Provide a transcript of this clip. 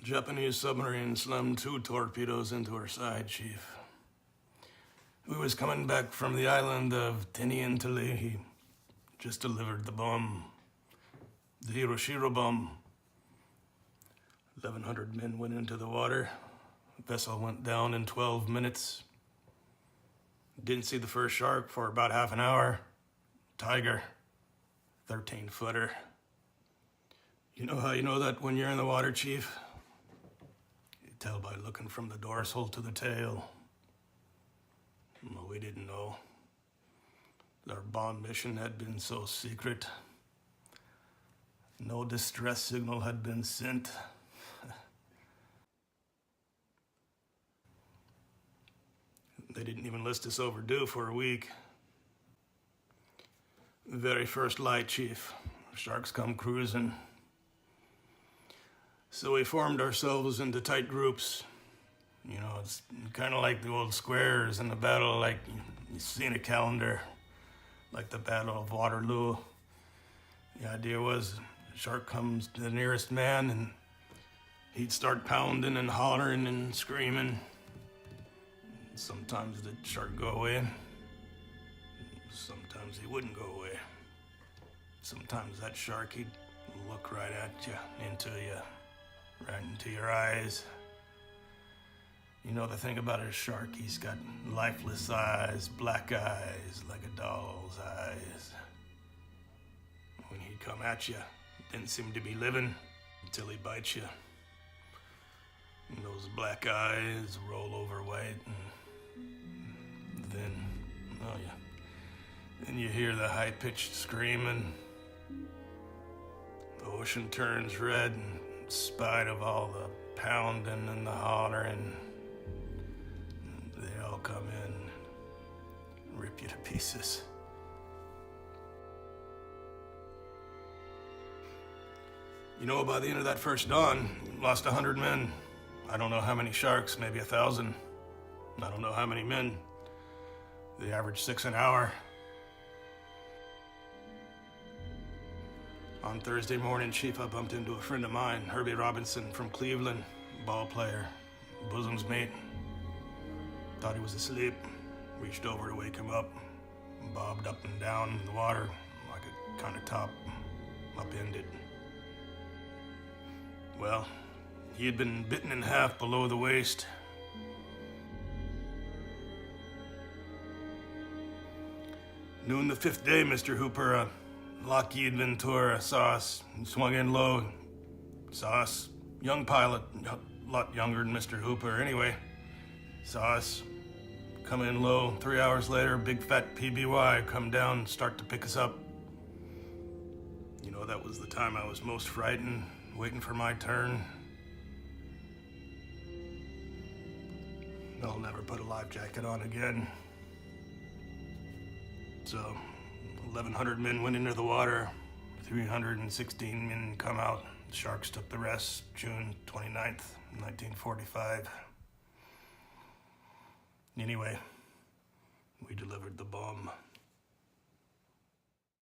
Japanese submarine slammed 2 torpedoes into her side, Chief. We was coming back from the island of Tinian-Talehi. Just delivered the bomb. The Hiroshima bomb. 1,100 men went into the water. The vessel went down in 12 minutes. Didn't see the first shark for about half an hour. Tiger. 13-footer. You know how you know that when you're in the water, Chief? You tell by looking from the dorsal to the tail. Well, we didn't know. Our bomb mission had been so secret. No distress signal had been sent. They didn't even list us overdue for a week. Very first light, Chief. Sharks come cruising. So we formed ourselves into tight groups. You know, it's kind of like the old squares in the battle, like you see in a calendar, like the Battle of Waterloo. The idea was the shark comes to the nearest man and he'd start pounding and hollering and screaming. Sometimes the shark would go away. Sometimes he wouldn't go away. Sometimes that shark, he'd look right at you, into you, right into your eyes. You know the thing about a shark, he's got lifeless eyes, black eyes, like a doll's eyes. When he'd come at you, he didn't seem to be living until he bites you. And those black eyes roll over white, and then you hear the high-pitched screaming. The ocean turns red in spite of all the pounding and the hollering. They all come in and rip you to pieces. You know, by the end of that first dawn, we lost 100 men. I don't know how many sharks, maybe 1,000. I don't know how many men. They averaged 6 an hour. On Thursday morning, Chief, I bumped into a friend of mine, Herbie Robinson from Cleveland, ball player, bosom's mate. Thought he was asleep. Reached over to wake him up. Bobbed up and down in the water like a kind of top upended. Well, he had been bitten in half below the waist. Noon the 5th day, Mr. Hooper, Lockheed Ventura saw us. He swung in low. Saw us. Young pilot, a lot younger than Mr. Hooper. Anyway, saw us come in low. 3 hours later, big fat PBY come down, start to pick us up. You know, that was the time I was most frightened, waiting for my turn. I'll never put a life jacket on again. So, 1,100 men went into the water, 316 men come out. The sharks took the rest, June 29th, 1945. Anyway, we delivered the bomb.